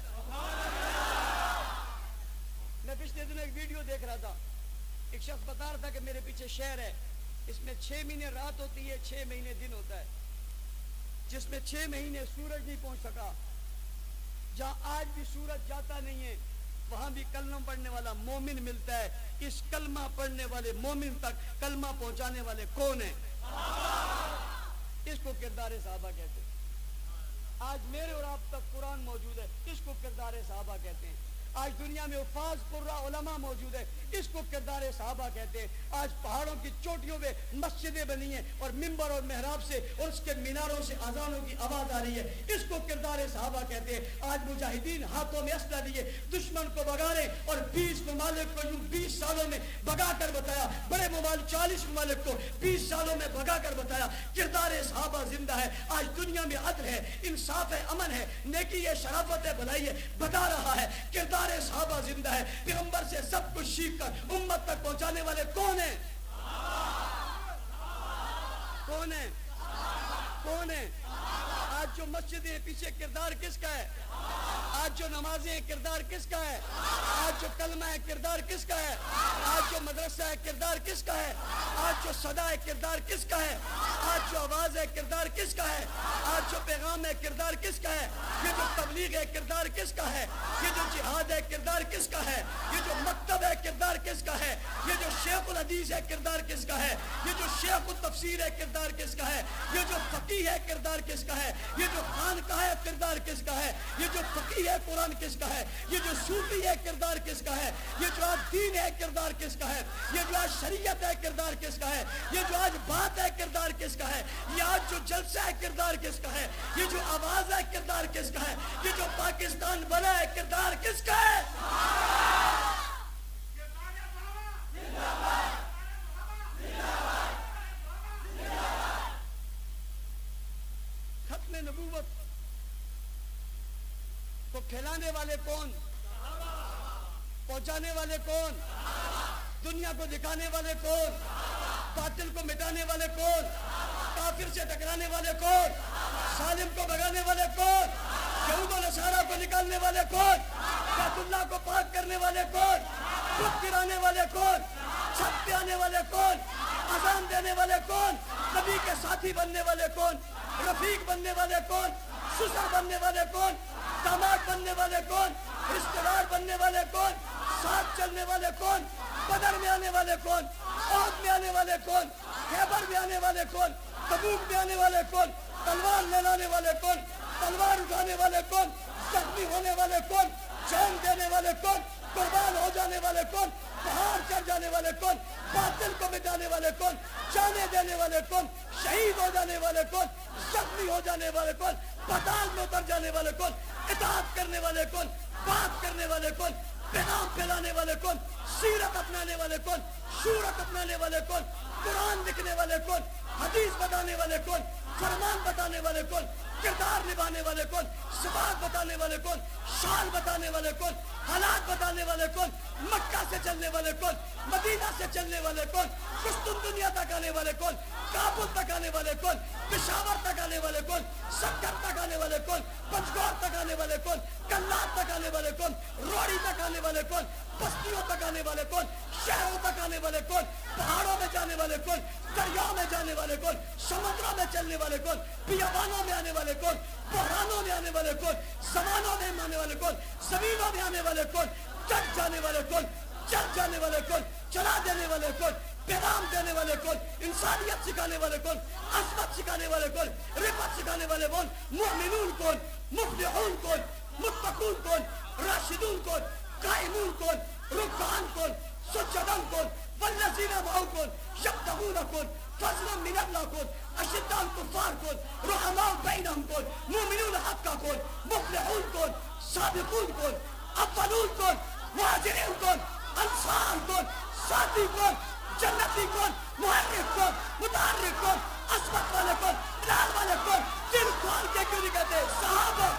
میں پچھلے دن ایک ویڈیو دیکھ رہا تھا, ایک شخص بتا رہا تھا کہ میرے پیچھے شہر ہے, اس میں 6 مہینے رات ہوتی ہے, 6 مہینے دن ہوتا ہے, جس میں 6 مہینے سورج نہیں پہنچ سکا. جہاں آج بھی سورج جاتا نہیں ہے وہاں بھی کلمہ پڑھنے والا مومن ملتا ہے. اس کلمہ پڑھنے والے مومن تک کلمہ پہنچانے والے کون ہیں؟ اس کو کردار صحابہ کہتے ہیں. آج میرے اور آپ تک قرآن موجود ہے, اس کو کردار صحابہ کہتے ہیں. آج دنیا میں حفاظ قرہ علماء موجود ہے, اس کو کردار صحابہ کہتے ہیں. آج پہاڑوں کی چوٹیوں پہ مسجدیں بنی ہیں اور منبر اور محراب سے اور اس کے میناروں سے اذانوں کی آواز آ رہی ہے, اس کو کردار صحابہ کہتے ہیں. آج مجاہدین ہاتھوں میں اسلحہ لیے دشمن کو بگا رہے اور 20 ممالک کو 20 سالوں میں بگا کر بتایا, بڑے ممالک 40 ممالک کو 20 سالوں میں بگا کر بتایا. کردار صحابہ زندہ ہے. آج دنیا میں عدل ہے, انصاف ہے, امن ہے, نیکی ہے, شرافت ہے, بھلائی ہے, بتا رہا ہے. کردار صحابہ زندہ ہے. پیغمبر سے سب کچھ سیکھ کر امت تک پہنچانے والے کون ہیں؟ کون ہیں؟ کون ہیں؟ آج جو مسجد ہے پیچھے کردار کس کا ہے؟ آج جو نمازیں ہیں کردار کس کا ہے؟ آج جو کلمہ ہے کردار کس کا ہے؟ آج جو مدرسہ ہے کردار کس کا ہے؟ آج جو صدا ہے کردار کس کا ہے؟ آج جو آواز ہے کردار کس کا ہے؟ آج جو پیغام ہے کردار کس کا ہے؟ یہ جو تبلیغ ہے کردار کس کا ہے؟ یہ جو جہاد ہے کردار کس کا ہے؟ یہ جو مکتب ہے کردار کس کا ہے؟ یہ جو شیخ الحدیث ہے کردار کس کا ہے؟ یہ جو شیخ التفسیر ہے کردار کس کا ہے؟ یہ جو فقیہ ہے کردار کس کا ہے؟ یہ جو خانقاہ ہے کردار کس کا ہے؟ یہ جو فقیہ ہے قرآن کس کا ہے؟ یہ جو صوفی ہے کردار کس کا ہے؟ یہ جو آج دین ہے کردار کس کا ہے؟ یہ جو آج شریعت ہے کردار کس کا ہے؟ یہ جو آج بات ہے کردار کس کا ہے؟ یہ آج جو جلسہ ہے کردار کس کا ہے؟ یہ جو آواز ہے کردار کس کا ہے؟ یہ جو پاکستان بنا ہے کردار کس کا ہے؟ ختم نبوت کو کھلانے والے کون؟ پہنچانے والے کون؟ دنیا کو دکھانے والے کون؟ باطل کو مٹانے والے کون؟ کافر سے ٹکرانے والے کون؟ ظالم کو بھگانے والے کون؟ یہود و نصارہ کو نکالنے والے کون؟ بیت اللہ کو پاک کرنے والے کون؟ بت گرانے والے کون؟ چھت پہ آنے والے کون؟ اذان دینے والے کون؟ نبی کے ساتھی بننے والے کون؟ رفیق بننے والے کون؟ سسر بننے والے کون؟ داماد بننے والے کون؟ رشتہ دار بننے والے کون؟ ساتھ چلنے والے کون؟ بدر میں آنے والے کون؟ احد میں آنے والے کون؟ خیبر میں آنے والے کون؟ تبوک میں آنے والے کون؟ تلوار لہرانے والے کون؟ تلوار اٹھانے والے کون؟ زخمی ہونے والے کون؟ جان دینے والے کون؟ قربان ہو جانے والے کون؟ پہاڑ چڑھ جانے والے کون؟ باطل کو مٹانے والے کون؟ جانے دینے والے کون؟ شہید ہو جانے والے کون؟ زخمی ہو جانے والے کون؟ پتال میں اتر جانے والے کون؟ اطاعت کرنے والے کون؟ بات کرنے والے کون؟ پیغام پھیلانے والے کون؟ سیرت اپنانے والے کون؟ شورت اپنانے والے کون؟ قرآن لکھنے والے کون؟ حدیث بتانے والے کون؟ فرمان بتانے والے کون؟ کردار نبھانے والے کون؟ صفات بتانے والے کون؟ شان بتانے والے کون؟ حالات بتانے والے کون؟ مکہ سے چلنے والے کون؟ مدینہ سے چلنے والے کون؟ قسطن دنیا تک آنے والے کون؟ کابل تک آنے والے کون؟ پشاور تک آنے والے کون؟ سکر تک آنے والے کون؟ پنجگور تک آنے والے کون؟ کلات تک آنے والے کون؟ روڑی تک آنے والے کون؟ بستیوں تک آنے والے کون؟ شہروں تک آنے والے کون؟ پہاڑوں میں جانے والے کون؟ دریاؤں میں جانے والے کون؟ سمندروں میں چلنے والے کون؟ بیابانوں میں آنے والے کون؟ بحرانوں میں آنے والے کون؟ زمانوں میں آنے والے کون؟ زمینوں میں آنے والے کون؟ جگ جانے والے کون؟ چل جانے والے کون؟ چلا دینے والے کون؟ پیغام دینے والے کون؟ انسانیت سکھانے والے کون؟ عظمت سکھانے والے کون؟ رفت سکھانے والے کون؟ مؤمنون کون؟ مفلحون کون؟ متقون کون؟ راشدون کون؟ قائمون کون؟ رکعان کون؟ سجدان کون؟ والذین معه کون؟ یبتغون کون؟ فضلا من اللہ کون؟ اشداء الکفار کون؟ رحماء بینہم کون؟ مؤمنون حقا کون؟ مفلحون کون؟ سابقون کون؟ اولون کون؟ مہاجرین کون؟ انصار کون؟ ساتھی کون؟ جنتی کون؟ محرک کون؟ متحرک کون؟ عصمت والے کون؟ بلال والے کون؟ دل کھول کے کیوں نہیں کہتے صحابہ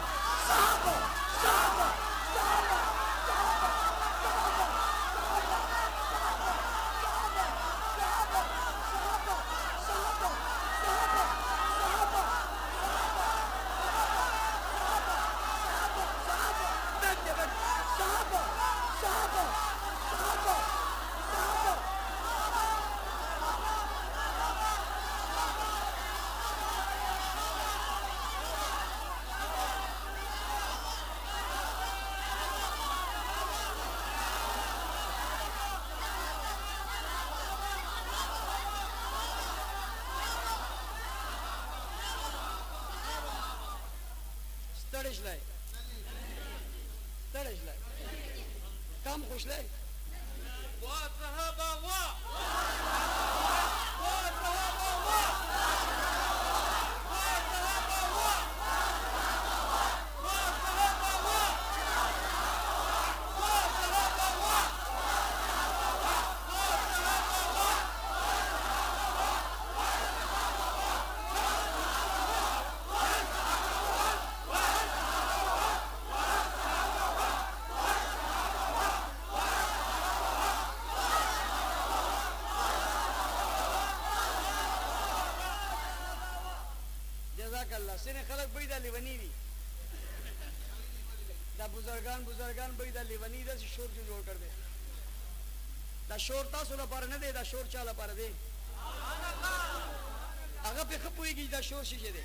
صحابہ صحابہ صحابہ تڑش لائے تڑش لائے کم خوش لائے سن خلق بئی دا لیونی دی دا بزرگان بئی دا لیونی دا سی شور جو جوڑ کر دے دا شور تاسو لپاره نه دی دا شور چا لپاره دی هغه په خپويږي دا شور شي دی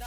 دا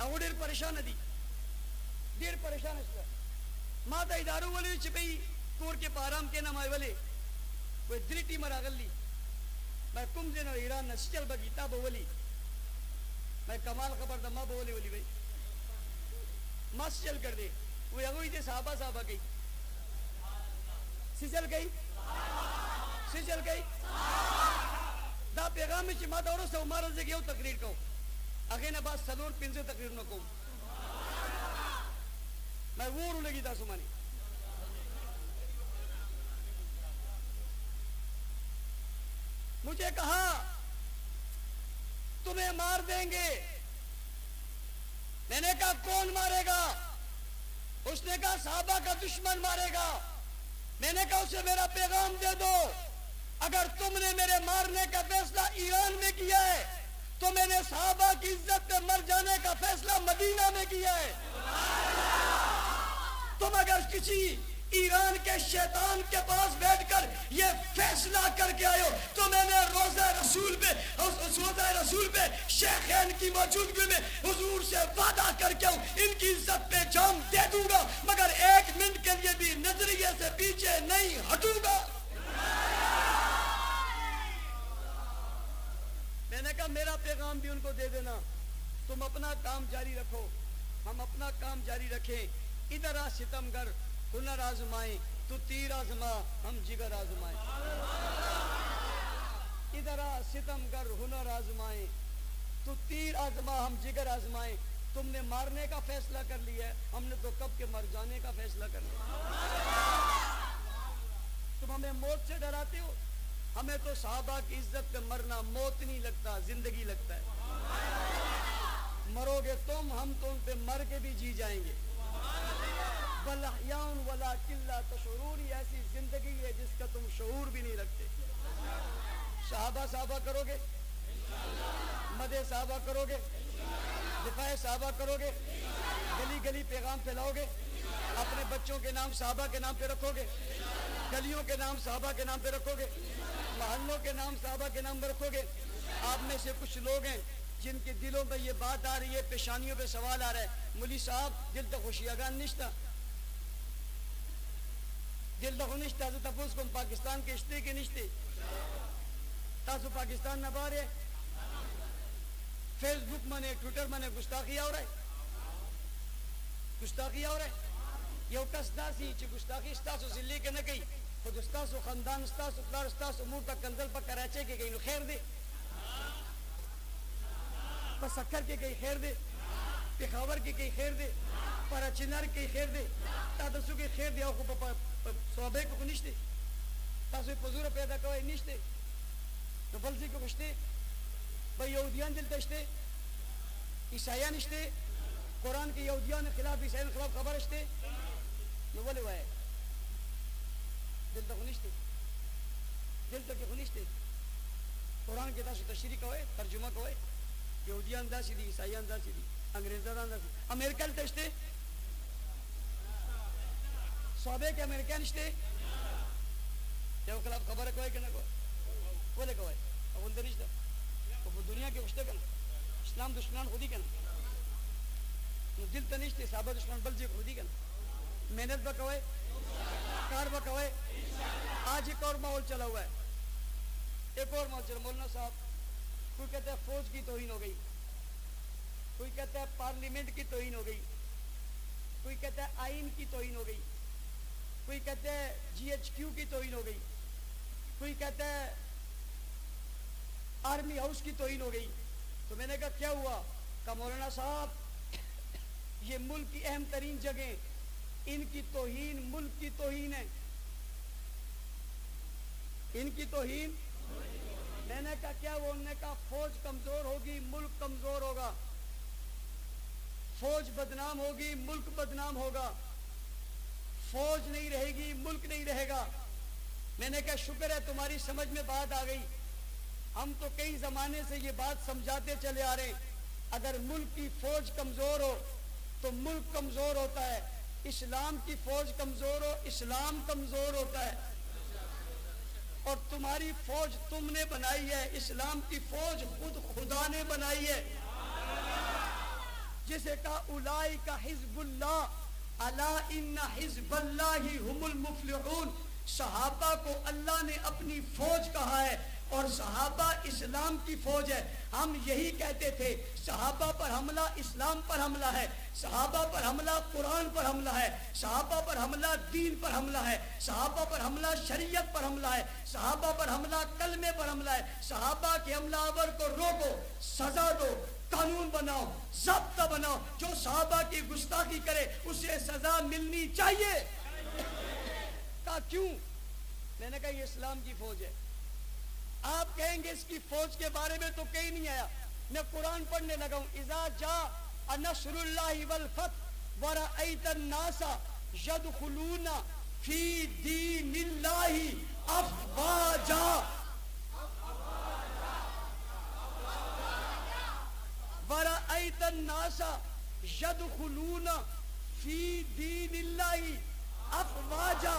او ډېر پریشان دي ډېر پریشان شته ما ته ادارو ولې چې بھئی کور کے پارام کے نام آئے والے کوئی دلی ٹیم راغلی میں کم دینو ایران نسچل بگیتا بولی میں کمال خبر دا ما بولی ولی بھئی ماس چل کر دے وہ اگوی دے صحابہ گئی سی چل گئی دا پیغامی چی ما دورو سے امارا سے گیو تقریر کو اگین باز صدور پنزو تقریر نو کو میں وورو لگی دا سمانی مجھے کہا تمہیں مار دیں گے میں نے کہا کون مارے گا اس نے کہا صحابہ کا دشمن مارے گا میں نے کہا اسے میرا پیغام دے دو اگر تم نے میرے مارنے کا فیصلہ ایران میں کیا ہے تو میں نے صحابہ کی عزت پہ مر جانے کا فیصلہ مدینہ میں کیا ہے تم اگر کسی ایران کے شیطان کے پاس بیٹھ کر یہ فیصلہ کر کے آئے ہو تو میں نے روزہ رسول پہ شیخین کی موجودگی میں حضور سے وعدہ کر کے ان کی عزت پہ جان دے دوں گا مگر ایک منٹ کے لیے بھی نظریے سے پیچھے نہیں ہٹوں گا میں نے کہا میرا پیغام بھی ان کو دے دینا تم اپنا کام جاری رکھو ہم اپنا کام جاری رکھیں ادھر آ ستمگر ہنر آزمائیں تو تیر آزما ہم جگر آزمائیں ادھر آ ستمگر ہنر آزمائیں تو تیر آزما ہم جگر آزمائیں تم نے مارنے کا فیصلہ کر لیا ہے ہم نے تو کب کے مر جانے کا فیصلہ کر لیا تم ہمیں موت سے ڈراتے ہو ہمیں تو صحابہ کی عزت پہ مرنا موت نہیں لگتا زندگی لگتا ہے مرو گے تم ہم تو ان پہ مر کے بھی جی جائیں گے بل احیاء ولکن لا تشعرون ایسی زندگی ہے جس کا تم شعور بھی نہیں رکھتے صحابہ کرو گے مدح صحابہ کرو گے دفاع صحابہ کرو گے؟ گلی گلی پیغام پھیلاؤ گے؟ اپنے بچوں کے نام صحابہ کے نام پہ رکھو گے؟ گلیوں کے نام صحابہ کے نام پہ رکھو گے؟ محلوں کے نام صحابہ کے نام پہ رکھو گے؟ آپ میں سے کچھ لوگ ہیں جن کے دلوں میں یہ بات آ رہی ہے، پیشانیوں پہ سوال آ رہا ہے، مولوی صاحب دل تو خوشی اگان نشتا، دل تو نشتا تو تپوس کو پاکستان کے اشتے کے نشتے تاسو پاکستان نہ بارے فیس بک منے ٹویٹر منے گستاخی ہو رہا ہے، گستاخی ہو رہا ہے. یو کس داسی چې گستاخی ستاسو ذلی کې نه کوي، خود ستاسو خاندان ستاسو پلار ستاسو مور ته کنځل په کراچۍ کې کوي، نو خیر دی، په سکر کې کوي خیر دی، پېښور کې کوي خیر دی، پر چنار کې خیر دی، تاسو کې خیر دی، او خو په صوبې کې خو نشته، تاسو په زور پیدا کوئ نشته، نو بل ځای کې خو شته، به یهودیان دلته شته، عیسایان شته، قرآن کے یہودیان خلاف عیسائیان خلاف خبر شته، نو ولې وایي دلته خو نشته، دلته کې خو نشته، قرآن کې تاسو تشریح کوئ، ترجمه کوئ، یهودیان داسې دي، عیسایان داسې دي، انګریزان داسې، امریکا دلته شته، صحابه کې امریکایان شته، یو خلاف خبره کوئ که نه کوئ؟ ولې کوئ؟ هغه دلته نشته، خو په دنیا کې خو شته که نه؟ اسلام دشمنان خودي که نه؟ نو دلته نشته، صحابه دشمن بل ځای خودي که نه؟ محنت به کوئ، کار به کوئ. آج ایک اور ماحول چلا ہوا ہے، ایک اور ماحول چلا. مولانا صاحب کوئی کہتا ہے فوج کی توہین ہو گئی، کوئی کہتا ہے پارلیمنٹ کی توہین ہو گئی، کوئی کہتا ہے آئین کی توہین ہو گئی، کوئی کہتا ہے جی ایچ کیو کی توہین ہو گئی، کوئی کہتا ہے آرمی ہاؤس کی توہین ہو گئی. تو میں نے کہا کیا ہوا؟ کہا مولانا صاحب یہ ملک کی اہم ترین جگہیں، ان کی توہین ملک کی توہین ہے، ان کی توہین. میں نے کہا کیا وہ؟ انہوں نے کہا فوج کمزور ہوگی ملک کمزور ہوگا، فوج بدنام ہوگی ملک بدنام ہوگا، فوج نہیں رہے گی ملک نہیں رہے گا. میں نے کہا شکر ہے تمہاری سمجھ میں بات آ گئی، ہم تو کئی زمانے سے یہ بات سمجھاتے چلے آ رہے ہیں، اگر ملک کی فوج کمزور ہو تو ملک کمزور ہوتا ہے، اسلام کی فوج کمزور ہو اسلام کمزور ہوتا ہے. اور تمہاری فوج تم نے بنائی ہے، اسلام کی فوج خود خدا نے بنائی ہے. جسے کہا اولئک حزب اللہ الا ان حزب اللہ هم المفلحون. صحابہ کو اللہ نے اپنی فوج کہا ہے اور صحابہ اسلام کی فوج ہے. ہم یہی کہتے تھے صحابہ پر حملہ اسلام پر حملہ ہے، صحابہ پر حملہ قرآن پر حملہ ہے، صحابہ پر حملہ دین پر حملہ ہے، صحابہ پر حملہ شریعت پر حملہ ہے، صحابہ پر حملہ کلمے پر حملہ ہے. صحابہ کے حملہ آور کو روکو، سزا دو، قانون بناؤ، ضابطہ بناؤ. جو صحابہ کی گستاخی کرے اسے سزا ملنی چاہیے. کہا کیوں؟ میں نے کہا یہ اسلام کی فوج ہے. آپ کہیں گے اس کی فوج کے بارے میں تو کہیں نہیں آیا. میں قرآن پڑھنے لگا ہوں، اذا جاء نصر اللہ والفتح ورأیت الناس یدخلون فی دین اللہ افواجا ورأیت الناس یدخلون فی دین اللہ افواجا.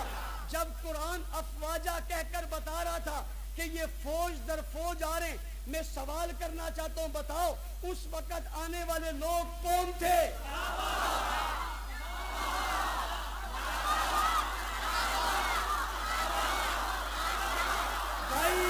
جب قرآن افواجا کہہ کر بتا رہا تھا کہ یہ فوج در فوج آ رہے ہیں، میں سوال کرنا چاہتا ہوں بتاؤ اس وقت آنے والے لوگ کون تھے؟ بھائی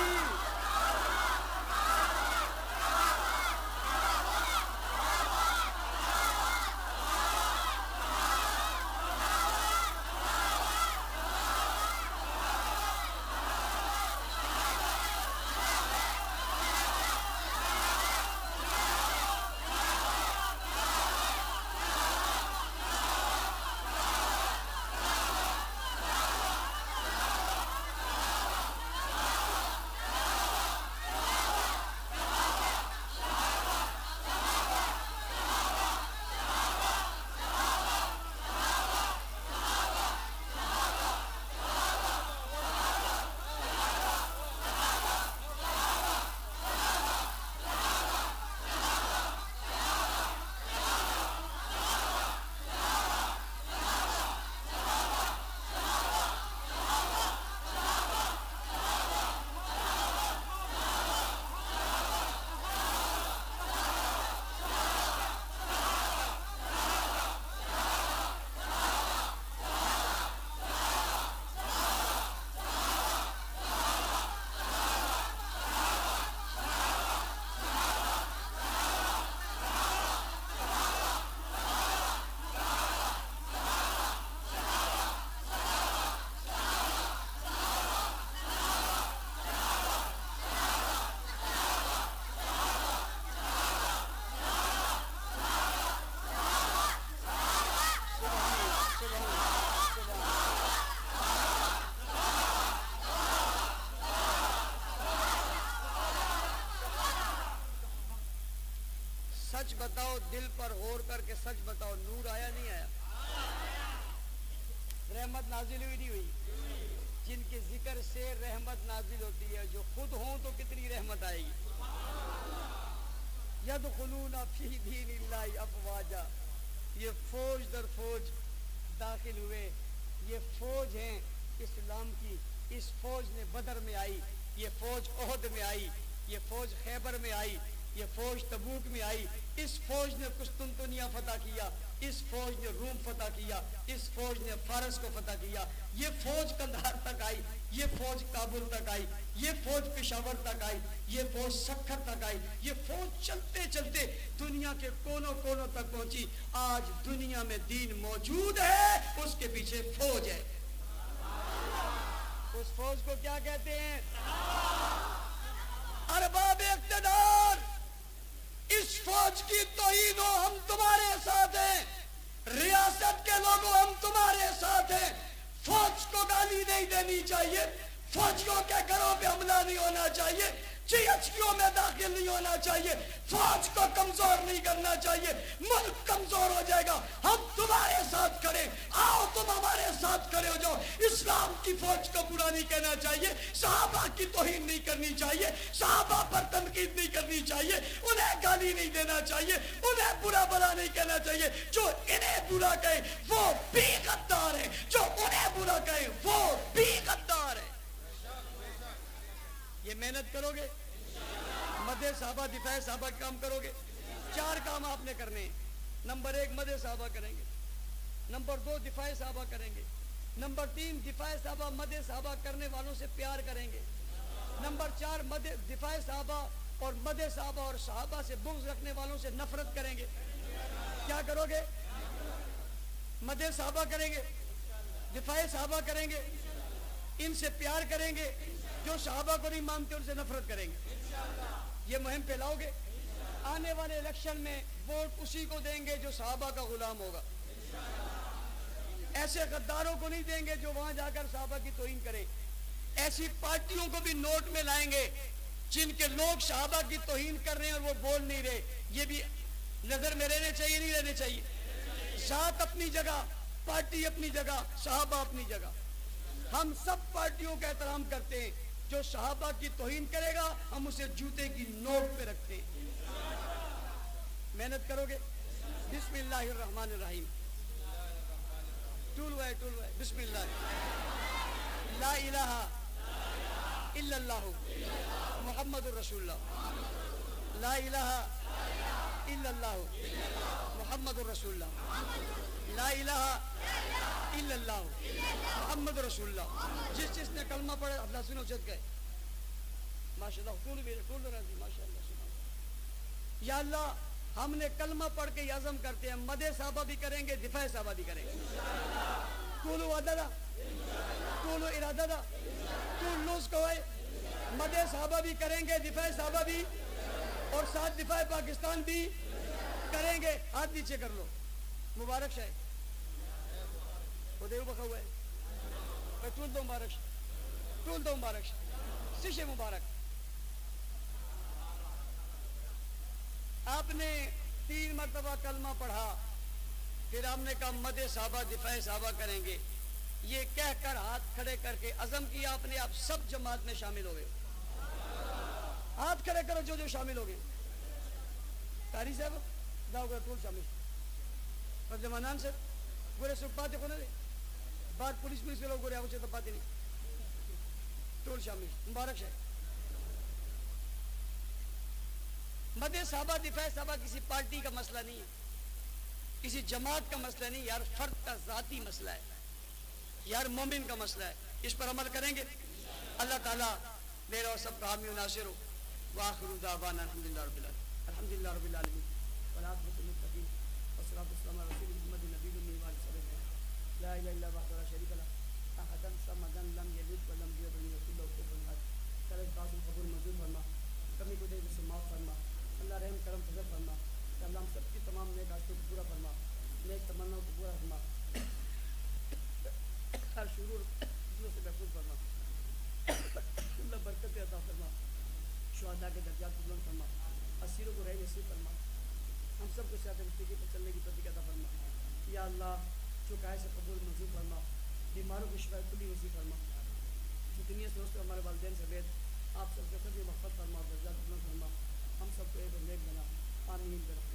سچ بتاؤ، دل پر غور کر کے سچ بتاؤ، نور آیا نہیں آیا؟ رحمت نازل ہوئی نہیں ہوئی؟ جن کے ذکر سے رحمت نازل ہوتی ہے، جو خود ہوں تو کتنی رحمت آئے گی۔ یدخلون فی دین اللہ افواجا، یہ فوج در فوج داخل ہوئے، یہ فوج ہیں اسلام کی، اس فوج نے بدر میں آئی، یہ فوج احد میں آئی، یہ فوج خیبر میں آئی، یہ فوج تبوک میں آئی، اس فوج نے قسطنطنیہ فتح کیا، اس فوج نے روم فتح کیا، اس فوج نے فارس کو فتح کیا، یہ فوج قندھار تک آئی، یہ فوج کابل تک آئی، یہ فوج پشاور تک آئی، یہ فوج سکھر تک آئی، یہ فوج چلتے چلتے دنیا کے کونوں کونوں تک پہنچی۔ آج دنیا میں دین موجود ہے، اس کے پیچھے فوج ہے۔ اس فوج کو کیا کہتے ہیں؟ ارباب اقتدار، اس فوج کی توہین ہو، ہم تمہارے ساتھ ہیں، ریاست کے لوگوں ہم تمہارے ساتھ ہیں، فوج کو گالی نہیں دینی چاہیے، فوجیوں کے گھروں پہ حملہ نہیں ہونا چاہیے، GHQ میں داخل نہیں ہونا چاہیے، فوج کو کمزور نہیں کرنا چاہیے، ملک کمزور ہو جائے گا۔ ہم تمہارے ساتھ کھڑے، آؤ تم ہمارے ساتھ کھڑے ہو جاؤ۔ اسلام کی فوج کو برا نہیں کہنا چاہیے، صحابہ کی توہین نہیں کرنی چاہیے، صحابہ پر تنقید نہیں کرنی چاہیے، انہیں گالی نہیں دینا چاہیے، انہیں برا بلا نہیں کہنا چاہیے۔ جو انہیں برا کہے وہ بھی غدار ہے، جو انہیں برا کہے وہ بھی غدار ہے۔ یہ محنت کرو گے، مدح صحابہ دفاع صحابہ کا کام کرو گے، 4 کام آپ نے کرنے ہیں۔ نمبر 1 مدح صحابہ کریں گے، نمبر 2 دفاع صحابہ کریں گے، نمبر 3 دفاع صحابہ مدح صحابہ کرنے والوں سے پیار کریں گے، نمبر 4 دفاع صحابہ اور مدح صحابہ اور صحابہ سے بغض رکھنے والوں سے نفرت کریں گے۔ کیا کرو گے؟ مدح صحابہ کریں گے، دفاع صحابہ کریں گے، ان سے پیار کریں گے، جو صحابہ کو نہیں مانتے ان سے نفرت کریں گے۔ یہ مہم پھیلاؤ گے؟ آنے والے الیکشن میں ووٹ اسی کو دیں گے جو صحابہ کا غلام ہوگا، ایسے غداروں کو نہیں دیں گے جو وہاں جا کر صحابہ کی توہین کرے۔ ایسی پارٹیوں کو بھی نوٹ میں لائیں گے جن کے لوگ صحابہ کی توہین کر رہے ہیں اور وہ بول نہیں رہے۔ یہ بھی نظر میں رہنے چاہیے نہیں رہنے چاہیے؟ ذات اپنی جگہ، پارٹی اپنی جگہ، صحابہ اپنی جگہ۔ ہم سب پارٹیوں کا احترام کرتے ہیں، جو صحابہ کی توہین کرے گا ہم اسے جوتے کی نوک پہ رکھتے ہیں۔ محنت کرو گے؟ بسم اللہ الرحمن الرحیم، ٹول ہوئے بسم اللہ، لا الہ الا اللہ محمد الرسول اللہ، لا الہ الا اللہ محمد الرسول اللہ، لا الہ الا اللہ محمد رسول اللہ۔ جس نے کلمہ پڑھا اللہ سنو چت گئے، ماشاءاللہ ٹول راضی، ماشاءاللہ سبحان۔ یا اللہ ہم نے کلمہ پڑھ کے عزم کرتے ہیں، مدح صحابہ بھی کریں گے، دفاع صحابہ بھی کریں گے۔ قولوا عددا، قولوا اراددا، قول لوز کو ہے، مدح صحابہ بھی کریں گے، دفاع صحابہ بھی، اور ساتھ دفاع پاکستان بھی کریں گے۔ ہاتھ نیچے کر لو، مبارک شاید خدیو بخا ہوا ہے، ٹول دو مبارک، ٹول دو مبارک، سشے مبارک۔ آپ نے 3 مرتبہ کلمہ پڑھا، پھر ہم نے کہا مدح صحابہ دفاع صحابہ کریں گے، یہ کہہ کر ہاتھ کھڑے کر کے عزم کیا آپ نے، آپ سب جماعت میں شامل ہو گئے۔ ہاتھ کھڑے کرو جو شامل ہو گئے۔ قاری صاحب داؤ گا ٹول شامل، بدل منان سے گورے سب باتیں کو نہ دے، بات پولیس کے لوگ گورے آگے چاہتا باتیں نہیں، ٹول شامل، مبارک شاید۔ مدح صحابہ دفاع صحابہ کسی پارٹی کا مسئلہ نہیں ہے، کسی جماعت کا مسئلہ نہیں، یار فرد کا ذاتی مسئلہ ہے، یار مومن کا مسئلہ ہے۔ اس پر عمل کریں گے، اللہ تعالیٰ میرا اور سب کا حامی و ناصر ہو۔ وآخر دعوانا الحمدللہ رب العالمین، الحمدللہ رب العالمین، والعاقبۃ للمتقین، والصلاۃ والسلام علی رسول محمد نبی الامی وعلی آلہ وصحبہ، لا الہ الا اللہ وحدہ لا شریک لہ، احدا صمدا لم یلد ولم یولد ولم یکن لہ کفوا احد۔ کرے قاسم قبول منظور فرما، کمی کو دے سے معاف فرما، اللہ رحم کرم فضل فرما، کہ اللہ ہم سب کی تمام نیک آشوں کو پورا فرما، نیک تمناؤں کو پورا فرما، ہر شرور فتنوں سے محفوظ فرما، اللہ برکت عطا فرما، شہداء کے درجات کو بلند فرما، اسیروں کو رحم نصیب فرما، ہم سب کو صحت مستقی پر چلنے کی توفیق عطا فرما. یا اللہ جو کہے سے قبول منظور فرما, بیماروں کی شفا کلی نصیب فرما. جو دنیا سے دوستوں ہمارے والدین سمیت آپ سب کے سب مغفرت فرما اور درجات بلند فرما. ہم سب کو ایک اور نیک بنا. آمین.